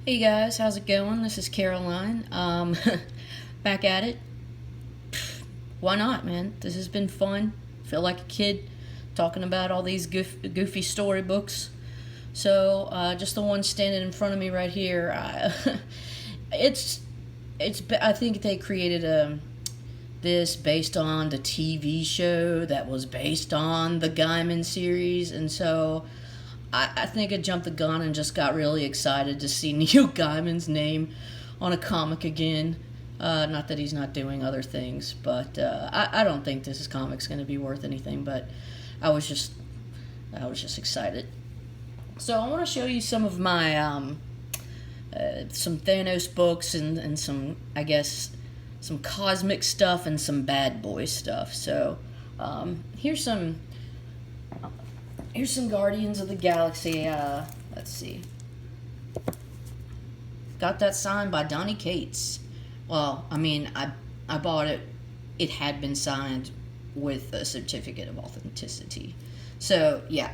Hey guys, how's it going? This is Caroline. Back at it. Why not, man? This has been fun. Feel like a kid talking about all these goofy storybooks. So, just the one standing in front of me right here. it's, I think they created this based on the TV show that was based on the Gaiman series, and so I think I jumped the gun and just got really excited to see Neil Gaiman's name on a comic again. Not that he's not doing other things, but I don't think this comic's going to be worth anything. But I was just excited. So I want to show you some of my some Thanos books and some, I guess, some cosmic stuff and some bad boy stuff. So here's some Guardians of the Galaxy. Let's see. Got that signed by Donny Cates. Well, I mean, I bought it. It had been signed with a certificate of authenticity. So, yeah.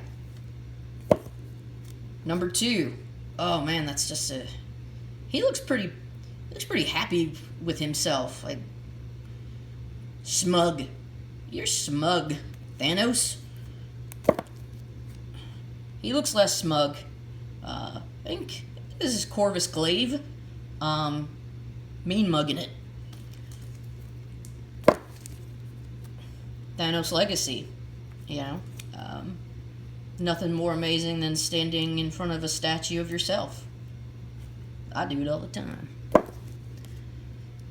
Number 2. Oh, man, that's just a... He looks pretty happy with himself. Like, smug. You're smug, Thanos. He looks less smug. I think this is Corvus Glaive. Mean mugging it. Thanos Legacy. You know, nothing more amazing than standing in front of a statue of yourself. I do it all the time.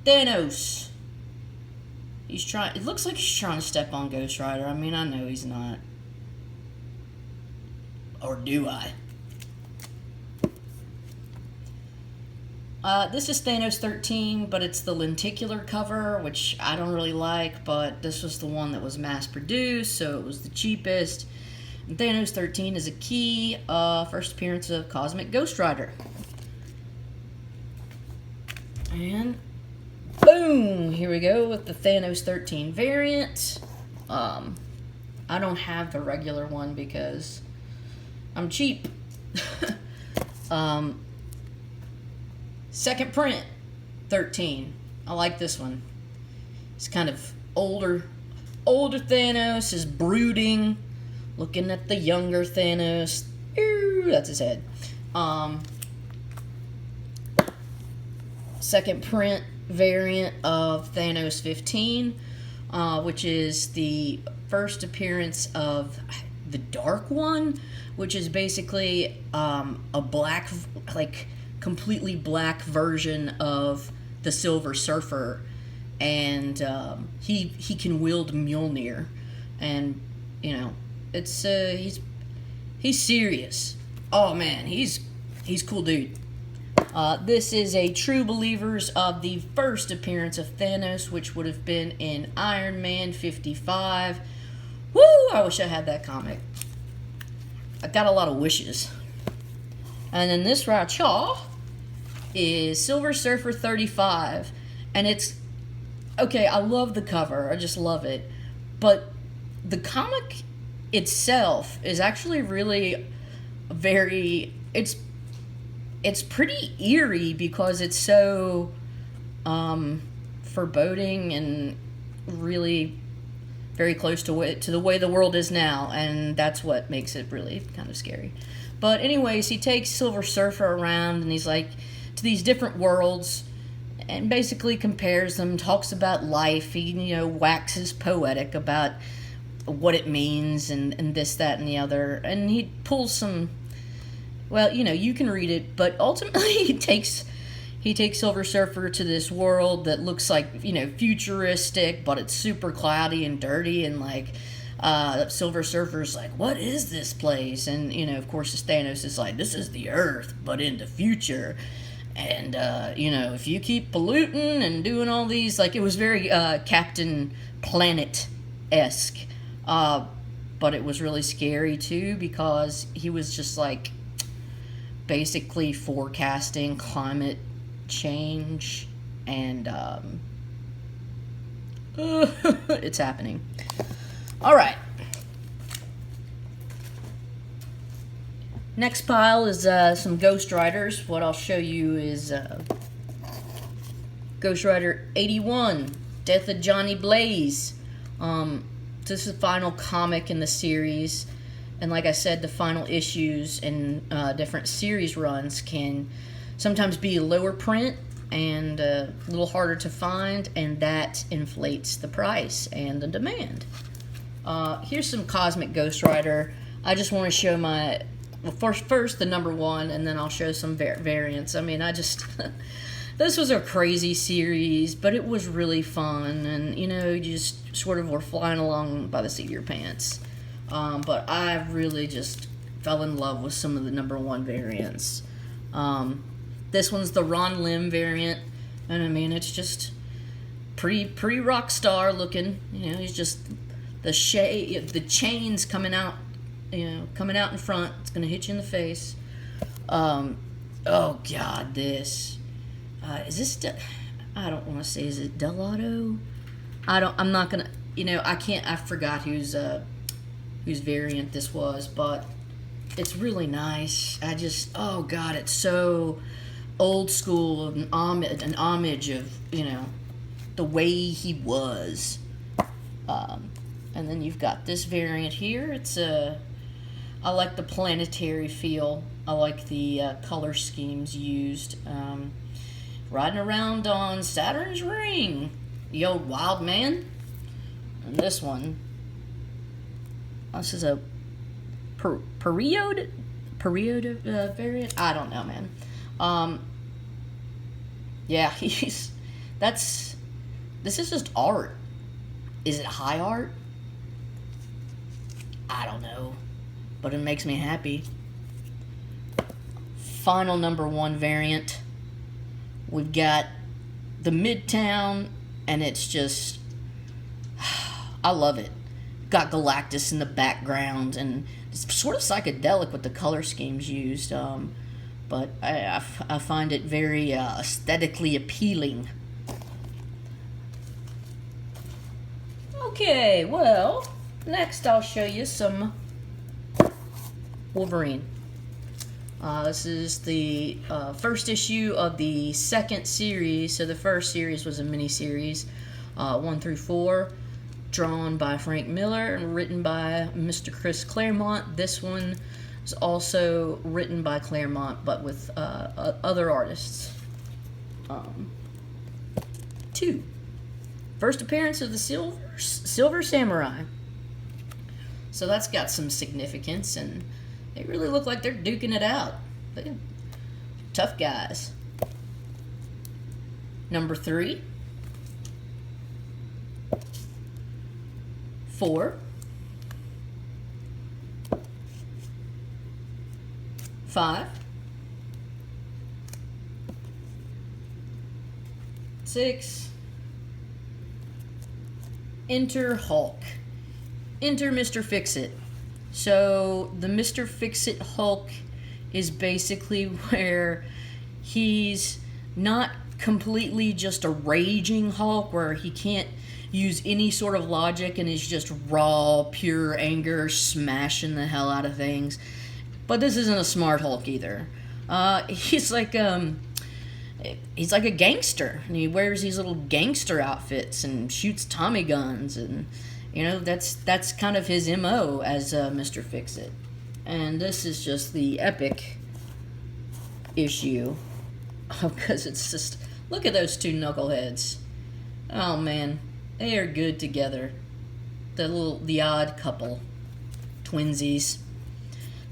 Thanos. He's trying. It looks like he's trying to step on Ghost Rider. I mean, I know he's not. Or do I? This is Thanos 13, but it's the lenticular cover, which I don't really like, but this was the one that was mass-produced, so it was the cheapest. And Thanos 13 is a key first appearance of Cosmic Ghost Rider. And boom! Here we go with the Thanos 13 variant. I don't have the regular one because I'm cheap. Second print, 13. I like this one. It's kind of older Thanos is brooding, looking at the younger Thanos. Ooh, that's his head. Second print variant of Thanos 15, which is the first appearance of the Dark One, which is basically a black, like, completely black version of the Silver Surfer, and he can wield Mjolnir, and you know, it's he's serious. Oh man, he's cool dude. This is a True Believers of the first appearance of Thanos, which would have been in Iron Man 55. Woo! I wish I had that comic. I got a lot of wishes. And then this right here is Silver Surfer 35. And it's... Okay, I love the cover. I just love it. But the comic itself is actually really very... It's pretty eerie because it's so foreboding and really very close to the way the world is now, and that's what makes it really kind of scary. But anyways, he takes Silver Surfer around, and he's like to these different worlds, and basically compares them, talks about life. He, you know, waxes poetic about what it means, and this, that, and the other, and he pulls some. Well, you know, you can read it, but ultimately he takes Silver Surfer to this world that looks like, you know, futuristic, but it's super cloudy and dirty, and like Silver Surfer's like, what is this place? And, you know, of course, Thanos is like, this is the Earth, but in the future. And, you know, if you keep polluting and doing all these, like, it was very Captain Planet-esque, but it was really scary, too, because he was just, like, basically forecasting climate change, and it's happening. All right. Next pile is some Ghost Riders. What I'll show you is Ghost Rider 81, Death of Johnny Blaze. This is the final comic in the series, and like I said, the final issues and different series runs can sometimes be lower print and a little harder to find, and that inflates the price and the demand. Here's some Cosmic Ghost Rider. I just want to show my, well, first the number one, and then I'll show some variants. I mean, I just this was a crazy series, but it was really fun, and you know, you just sort of were flying along by the seat of your pants. But I really just fell in love with some of the number one variants. This one's the Ron Lim variant, and I mean, it's just pretty rock star looking. You know, he's just the chains coming out, you know, coming out in front. It's gonna hit you in the face. Oh God, this is this. I don't want to say, is it Delato? I'm not gonna. You know, I can't. I forgot whose variant this was, but it's really nice. Oh God, it's so old school, an homage of, you know, the way he was. And then you've got this variant here. It's I like the planetary feel. I like the color schemes used. Riding around on Saturn's ring, the old wild man. And this one, this is a period variant. I don't know, man. Yeah, this is just art. Is it high art? I don't know, but it makes me happy. Final number one variant. We've got the Midtown, and it's just, I love it. Got Galactus in the background, and it's sort of psychedelic with the color schemes used, but I find it very aesthetically appealing. Okay, well, next I'll show you some Wolverine. This is the first issue of the second series. So the first series was a mini-series, 1 through 4, drawn by Frank Miller and written by Mr. Chris Claremont. This one is also written by Claremont, but with other artists. 2. First appearance of the Silver Samurai. So that's got some significance, and they really look like they're duking it out. They're tough guys. Number 3. 4. 5. 6. Enter Hulk. Enter Mr. Fix-It. So the Mr. Fix-It Hulk is basically where he's not completely just a raging Hulk, where he can't use any sort of logic and is just raw, pure anger, smashing the hell out of things. But this isn't a smart Hulk either. He's like a gangster, and he wears these little gangster outfits and shoots Tommy guns, and you know, that's kind of his MO as Mr. Fix-It. And this is just the epic issue, because it's just, look at those two knuckleheads. Oh man, they are good together. The odd couple, twinsies.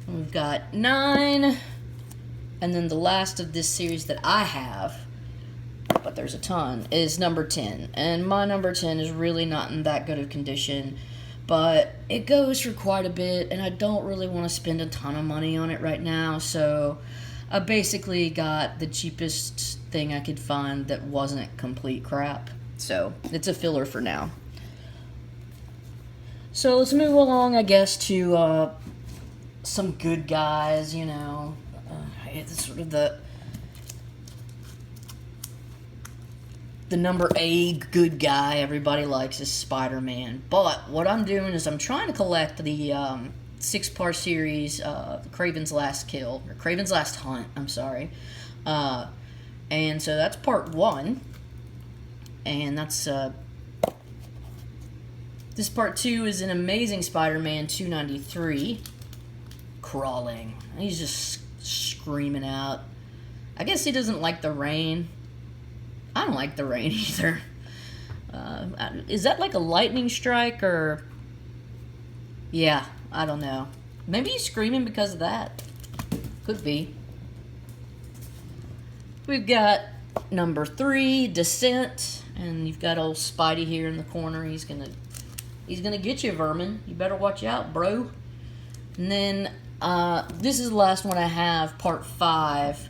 And we've got 9, and then the last of this series that I have, but there's a ton, is number 10. And my number 10 is really not in that good of condition, but it goes for quite a bit, and I don't really want to spend a ton of money on it right now, so I basically got the cheapest thing I could find that wasn't complete crap. So it's a filler for now. So let's move along, I guess, to some good guys, you know. It's sort of the number A good guy everybody likes is SpiderMan. But what I'm doing is I'm trying to collect the 6-part series, Kraven's Last Kill, or Kraven's Last Hunt, I'm sorry. And so that's part 1. And that's, this part 2 is an Amazing Spider-Man 293. Crawling. He's just screaming out. I guess he doesn't like the rain. I don't like the rain either. Is that like a lightning strike, or... Yeah, I don't know. Maybe he's screaming because of that. Could be. We've got number 3, Descent, and you've got old Spidey here in the corner. He's gonna get you, Vermin. You better watch out, bro. And then this is the last one I have, part 5,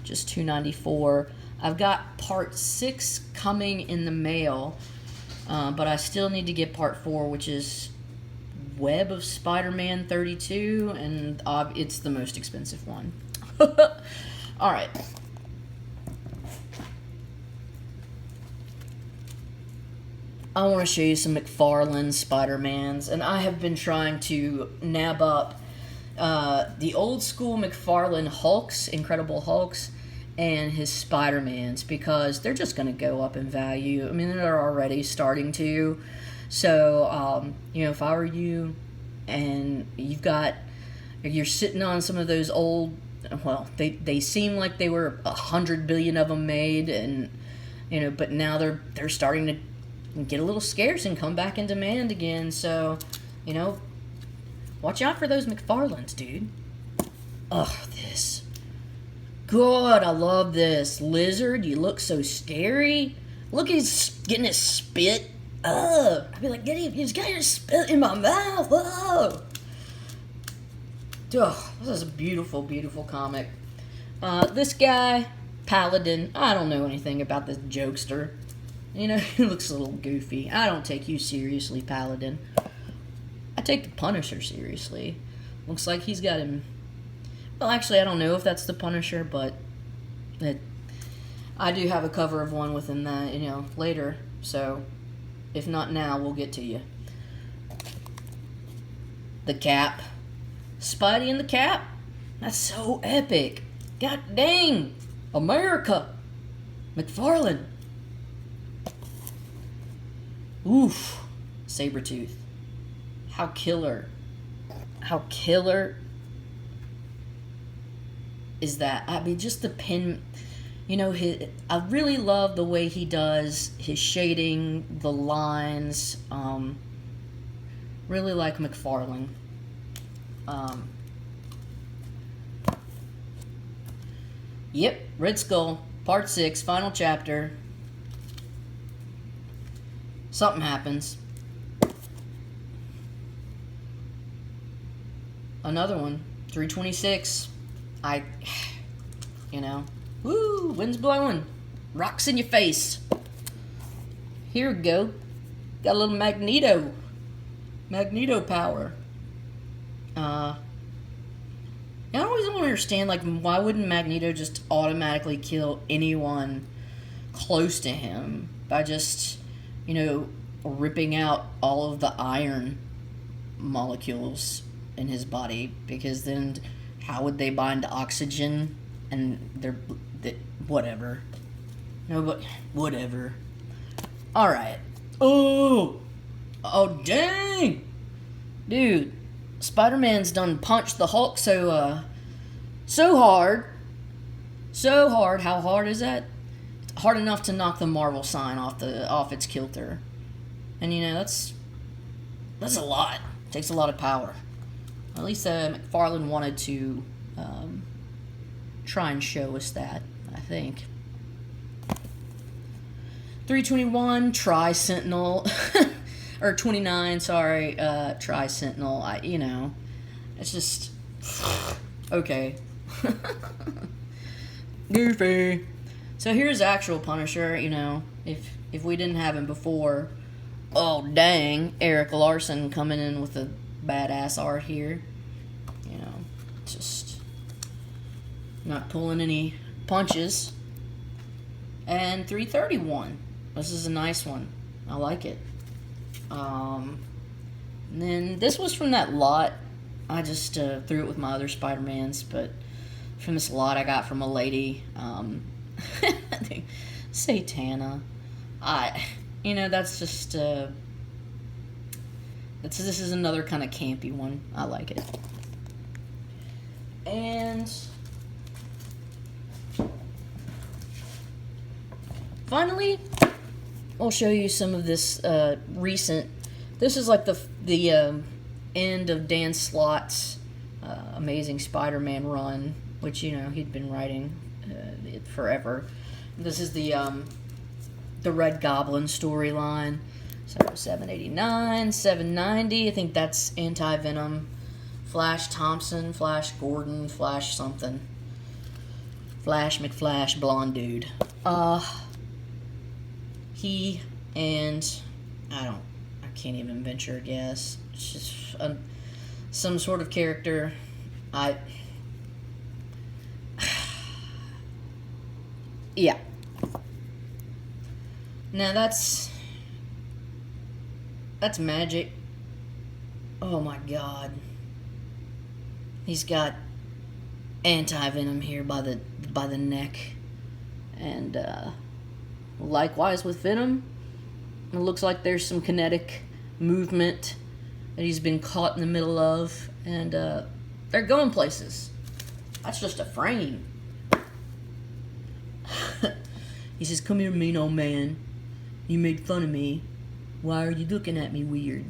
just 294. I've got part 6 coming in the mail, but I still need to get part 4, which is Web of Spider-Man 32, and it's the most expensive one. Alright. I want to show you some McFarlane Spider-Mans, and I have been trying to nab up the old school McFarlane Hulks, Incredible Hulks, and his Spider-Mans, because they're just going to go up in value. I mean, they're already starting to. So, you know, if I were you and you're sitting on some of those old, well, they seem like they were 100 billion of them made, and, you know, but now they're starting to get a little scarce and come back in demand again. So, you know, watch out for those McFarlanes, dude. Ugh, this. God, I love this. Lizard, you look so scary. Look, he's getting his spit. Ugh. I'd be like, he's got your spit in my mouth. Ugh. Ugh, this is a beautiful, beautiful comic. This guy, Paladin, I don't know anything about this jokester. You know, he looks a little goofy. I don't take you seriously, Paladin. I take the Punisher seriously. Looks like he's got him... Well, actually, I don't know if that's the Punisher, but I do have a cover of one within that, you know, later. So, if not now, we'll get to you. The Cap. Spidey and the Cap? That's so epic. God dang. America. McFarlane. Oof. Sabretooth. How killer. How killer is that? I mean, just the pen, you know, I really love the way he does his shading, the lines. Really like McFarlane. Yep, Red Skull, part 6, final chapter. Something happens. Another one, 326. You know, woo, wind's blowing, rocks in your face. Here we go. Got a little Magneto power. I always don't understand, like, why wouldn't Magneto just automatically kill anyone close to him by just, you know, ripping out all of the iron molecules in his body? Because then how would they bind to oxygen? And whatever. No, but whatever. Alright. Oh, dang! Dude, Spider-Man's done punched the Hulk so hard. So hard. How hard is that? It's hard enough to knock the Marvel sign off its kilter. And, you know, that's a lot. It takes a lot of power. At least McFarlane wanted to try and show us that, I think. 321, Tri-Sentinel. Or 29, sorry, Tri-Sentinel. You know, it's just... Okay. Goofy. So here's actual Punisher, you know, if we didn't have him before. Oh, dang. Eric Larson coming in with a badass art here. You know, just not pulling any punches. And 331. This is a nice one. I like it. And then this was from that lot I just threw it with my other Spider-Mans, but from this lot I got from a lady, I think Satana. That's just this is another kind of campy one. I like it. And finally, I'll show you some of this recent. This is like the end of Dan Slott's Amazing Spider-Man run, which he'd been writing it forever. This is the Red Goblin storyline. So 789, 790. I think that's Anti-Venom, Flash Thompson, Flash Gordon, Flash something, Flash McFlash, blonde dude. He and I can't even venture a guess. It's just some sort of character. Yeah. Now that's magic. Oh my god. He's got Anti-Venom here by the neck, and likewise with Venom, it looks like there's some kinetic movement that he's been caught in the middle of, and they're going places. That's just a frame. He says, "Come here, mean old man. You made fun of me. Why are you looking at me weird?"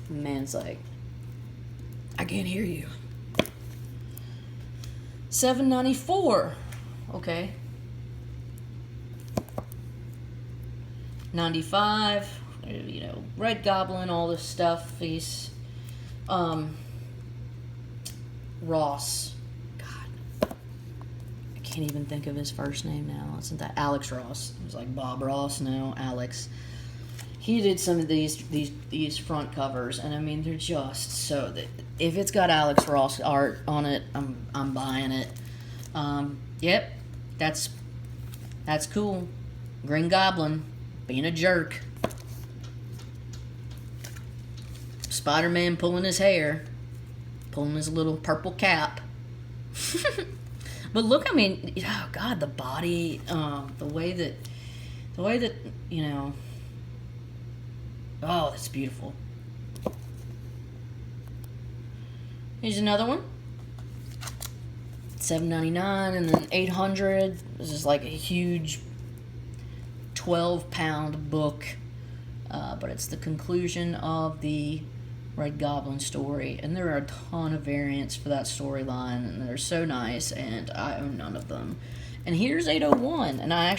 The man's like, "I can't hear you." 794. Okay. 95. Red Goblin, all this stuff. He's Ross. God, I can't even think of his first name now. Isn't that Alex Ross? It was like Bob Ross. No, Alex. He did some of these front covers, and I mean they're just so that if it's got Alex Ross art on it, I'm buying it. Yep, that's cool. Green Goblin being a jerk. Spider-Man pulling his hair, pulling his little purple cap. But look, I mean, oh God, the body, the way that, oh, that's beautiful. Here's another one. 799, and then 800. This is like a huge 12-pound book, but it's the conclusion of the Red Goblin story, and there are a ton of variants for that storyline, and they're so nice, and I own none of them. And here's 801, and I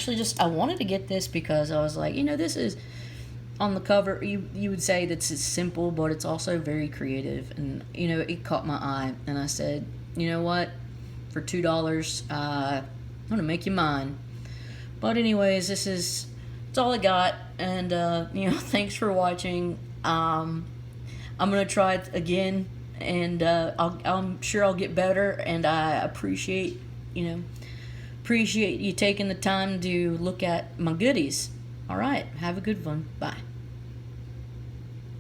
wanted to get this because I was like, this is on the cover. You would say that it's simple, but it's also very creative, and it caught my eye, and I said, you know what, for $2, I'm gonna make you mine. But anyways, that's all I got, and thanks for watching. I'm gonna try it again, and I'm sure I'll get better, and I appreciate you taking the time to look at my goodies. All right, have a good one. Bye.